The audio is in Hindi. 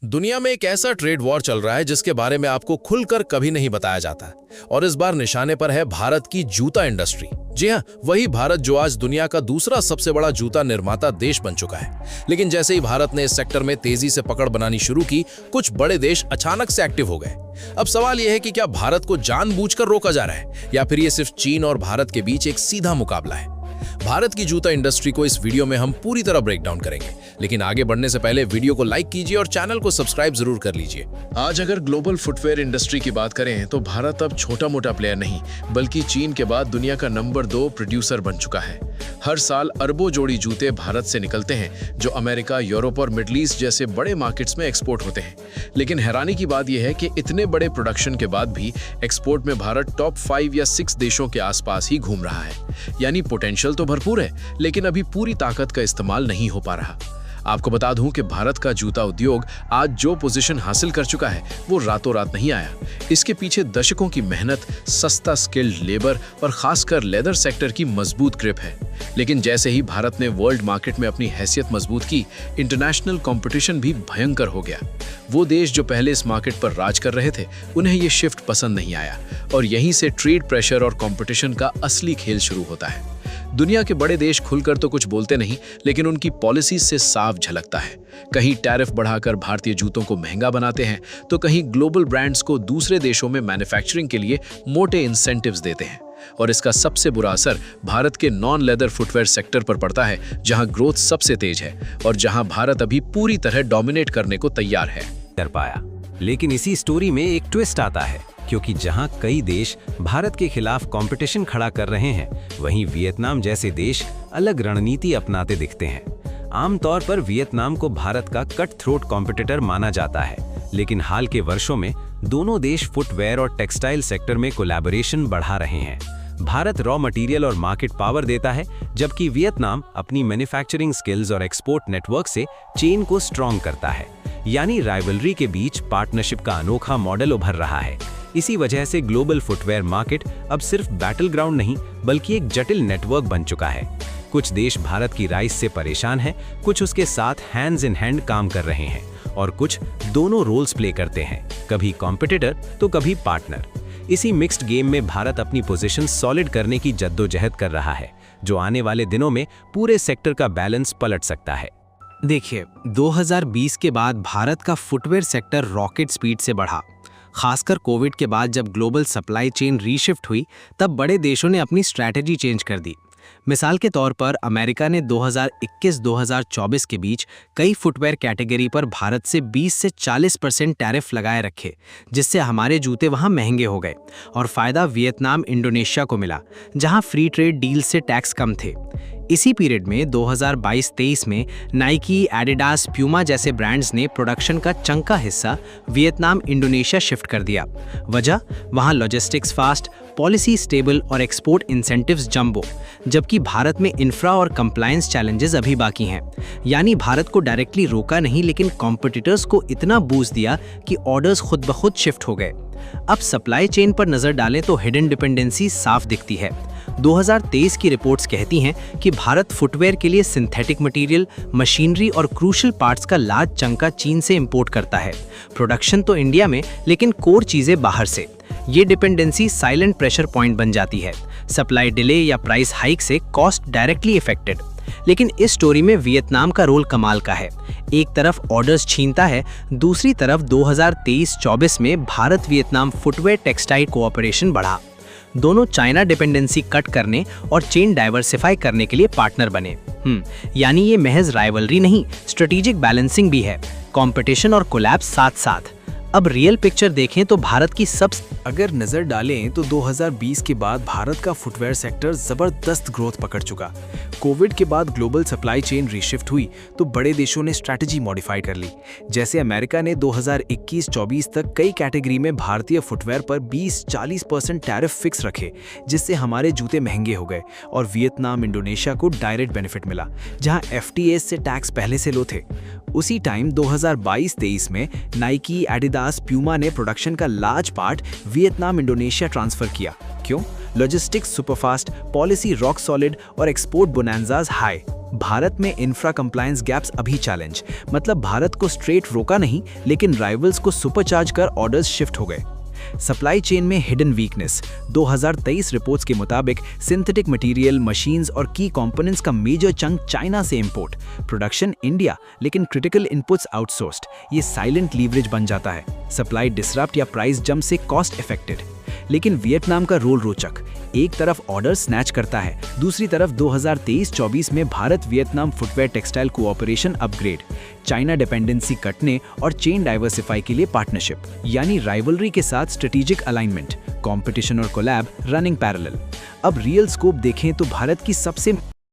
दुनिया में एक ऐसा ट्रेड वॉर चल रहा है जिसके बारे में आपको खुलकर कभी नहीं बताया जाता और इस बार निशाने पर है भारत की जूता इंडस्ट्री। जी हाँ, वही भारत जो आज दुनिया का दूसरा सबसे बड़ा जूता निर्माता देश बन चुका है। लेकिन जैसे ही भारत ने इस सेक्टर में तेजी से पकड़ बनानी शुरू की, कुछ बड़े देश अचानक से एक्टिव हो गए। अब सवाल यह है कि क्या भारत को जानबूझकर रोका जा रहा है या फिर ये सिर्फ चीन और भारत के बीच एक सीधा मुकाबला है। भारत की जूता इंडस्ट्री को इस वीडियो में हम पूरी तरह ब्रेक डाउन करेंगे, लेकिन आगे बढ़ने से पहले वीडियो को लाइक कीजिए और चैनल को सब्सक्राइब जरूर कर लीजिए। आज अगर ग्लोबल फुटवेयर इंडस्ट्री की बात करें तो भारत अब छोटा मोटा प्लेयर नहीं बल्कि चीन के बाद दुनिया का नंबर 2 प्रोड्यूसर बन चुका है। हर साल अरबों जोड़ी जूते भारत से निकलते हैं जो अमेरिका, यूरोप और मिडल ईस्ट जैसे बड़े मार्केट्स में एक्सपोर्ट होते हैं। लेकिन हैरानी की बात यह है कि इतने बड़े प्रोडक्शन के बाद भी एक्सपोर्ट में भारत टॉप 5 या 6 देशों के आसपास ही घूम रहा है। यानी पोटेंशियल तो भरपूर है, लेकिन अभी पूरी ताकत का इस्तेमाल नहीं हो पा रहा। आपको बता दूं कि भारत का जूता उद्योग आज जो पोजीशन हासिल कर चुका है वो रातों रात नहीं आया। इसके पीछे दशकों की मेहनत, सस्ता स्किल्ड लेबर और खासकर लेदर सेक्टर की मजबूत ग्रिप है। लेकिन जैसे ही भारत ने वर्ल्ड मार्केट में अपनी हैसियत मजबूत की, इंटरनेशनल कंपटीशन भी भयंकर हो गया। वो देश जो पहले इस मार्केट पर राज कर रहे थे, उन्हें ये शिफ्ट पसंद नहीं आया और यहीं से ट्रेड प्रेशर और कंपटीशन का असली खेल शुरू होता है। दुनिया के बड़े देश खुलकर तो कुछ बोलते नहीं, लेकिन उनकी पॉलिसीज से साफ झलकता है। कहीं टैरिफ बढ़ाकर भारतीय जूतों को महंगा बनाते हैं, तो कहीं ग्लोबल ब्रांड्स को दूसरे देशों में मैन्युफैक्चरिंग के लिए मोटे इंसेंटिव्स देते हैं। और इसका सबसे बुरा असर भारत के नॉन लेदर फुटवेयर सेक्टर पर पड़ता है, जहां ग्रोथ सबसे तेज है और जहां भारत अभी पूरी तरह डोमिनेट करने को तैयार है। कर पाया, लेकिन इसी स्टोरी में एक ट्विस्ट आता है, क्योंकि जहां कई देश भारत के खिलाफ कंपटीशन खड़ा कर रहे हैं, वहीं वियतनाम जैसे देश अलग रणनीति अपनाते दिखते हैं। आमतौर पर वियतनाम को भारत का कट थ्रोट कॉम्पिटिटर माना जाता है, लेकिन हाल के वर्षों में दोनों देश फुटवेयर और टेक्सटाइल सेक्टर में कोलैबोरेशन बढ़ा रहे हैं। भारत रॉ मटेरियल और मार्केट पावर देता है, जबकि वियतनाम अपनी मैन्युफैक्चरिंग स्किल्स और एक्सपोर्ट नेटवर्क से चेन को स्ट्रॉन्ग करता है। यानी राइवलरी के बीच पार्टनरशिप का अनोखा मॉडल उभर रहा है। इसी वजह से ग्लोबल फुटवेयर मार्केट अब सिर्फ बैटल ग्राउंड नहीं, बल्कि एक जटिल नेटवर्क बन चुका है। कुछ देश भारत की राइज से परेशान हैं, कुछ उसके साथ हैंड्स इन हैंड काम कर रहे हैं और कुछ दोनों रोल्स प्ले करते हैं, कभी कॉम्पिटिटर तो कभी पार्टनर। इसी मिक्स्ड गेम में भारत अपनी पोजीशन सॉलिड करने की जद्दोजहद कर रहा है, जो आने वाले दिनों में पूरे सेक्टर का बैलेंस पलट सकता है। देखिए, 2020 के बाद भारत का फुटवेयर सेक्टर रॉकेट स्पीड से बढ़ा। खासकर कोविड के बाद जब ग्लोबल सप्लाई चेन रीशिफ्ट हुई, तब बड़े देशों ने अपनी स्ट्रैटेजी चेंज कर दी। मिसाल के तौर पर अमेरिका ने 2021-2024 के बीच कई फुटवेयर कैटेगरी पर भारत से 20 से 40% टैरिफ लगाए रखे, जिससे हमारे जूते वहां महंगे हो गए और फायदा वियतनाम, इंडोनेशिया को मिला, जहां फ्री ट्रेड डील से टैक्स कम थे। इसी पीरियड में 2022-23 में नाइकी, एडिडास, प्यूमा जैसे ब्रांड्स ने प्रोडक्शन का चंका हिस्सा वियतनाम, इंडोनेशिया शिफ्ट कर दिया। वजह, वहां लॉजिस्टिक्स फास्ट, पॉलिसी स्टेबल और एक्सपोर्ट इंसेंटिव्स जंबो, जबकि भारत में इंफ्रा और कंप्लायंस चैलेंजेस अभी बाकी हैं। यानी भारत को डायरेक्टली रोका नहीं, लेकिन कॉम्पिटिटर्स को इतना बूस्ट दिया कि ऑर्डर्स खुद ब खुद शिफ्ट हो गए। अब सप्लाई चेन पर नजर डालें तो हिडन डिपेंडेंसी साफ दिखती है। 2023 की रिपोर्ट्स कहती हैं कि भारत फुटवेयर के लिए सिंथेटिक मटेरियल, मशीनरी और क्रूशल पार्ट्स का लार्ज चंका चीन से इंपोर्ट करता है। प्रोडक्शन तो इंडिया में, लेकिन कोर चीजें बाहर से। ये डिपेंडेंसी साइलेंट प्रेशर पॉइंट बन जाती है। सप्लाई डिले या प्राइस हाइक से कॉस्ट डायरेक्टली इफेक्टेड। लेकिन इस स्टोरी में वियतनाम का रोल कमाल का है। एक तरफ ऑर्डर्स छीनता है, दूसरी तरफ 2023-24 में Bharat Vietnam footwear textile cooperation बढ़ा। दोनों चाइना डिपेंडेंसी कट करने और चेन डाइवर्सिफाई करने के लिए पार्टनर बने। यानी ये महज राइवलरी नहीं, स्ट्रेटेजिक बैलेंसिंग भी है। कंपटीशन और कोलैब साथ साथ। अब रियल पिक्चर देखें तो भारत की अगर नजर डालें तो 2020 के बाद भारत का फुटवेयर सेक्टर जबरदस्त ग्रोथ पकड़ चुका। कोविड के बाद ग्लोबल सप्लाई चेन रीशिफ्ट हुई तो बड़े देशों ने स्ट्रैटेजी मॉडिफाई कर ली। जैसे अमेरिका ने 2021-24 तक कई कैटेगरी में भारतीय फुटवेयर पर 20-40% टैरिफ फिक्स रखे, जिससे हमारे जूते महंगे हो गए और वियतनाम, इंडोनेशिया को डायरेक्ट बेनिफिट मिला, जहां FTA से टैक्स पहले से लो थे। उसी टाइम 2022-23 में नाइकी, एडिडास, प्यूमा ने प्रोडक्शन का large part Vietnam, Indonesia transfer किया। क्यों? Logistics superfast, policy rock solid और एक्सपोर्ट बोनांजाज हाई। भारत में इंफ्रा कंप्लायंस गैप्स अभी चैलेंज, मतलब भारत को स्ट्रेट रोका नहीं, लेकिन राइवल्स को सुपरचार्ज कर ऑर्डर्स शिफ्ट हो गए। सप्लाई चेन में हिडन वीकनेस। 2023 रिपोर्ट्स के मुताबिक सिंथेटिक मटेरियल, मशीन्स और की कंपोनेंट्स का मेजर चंक चाइना से इंपोर्ट, प्रोडक्शन इंडिया, लेकिन क्रिटिकल इनपुट्स आउटसोर्स्ड। ये साइलेंट लीवरेज बन जाता है। सप्लाई डिसरप्ट या प्राइस जंप से कॉस्ट इफेक्टेड। लेकिन वियतनाम का रोल रोचक, एक तरफ ऑर्डर स्नैच करता है, दूसरी तरफ 2023-24 में Bharat Vietnam footwear textile cooperation upgrade, China dependency कटने और चेन डाइवर्सिफाई के लिए पार्टनरशिप, यानी राइवलरी के साथ स्ट्रेटेजिक अलाइनमेंट, कंपटीशन और कोलैब रनिंग पैरेलल। अब रियल स्कोप देखें तो भारत की सबसे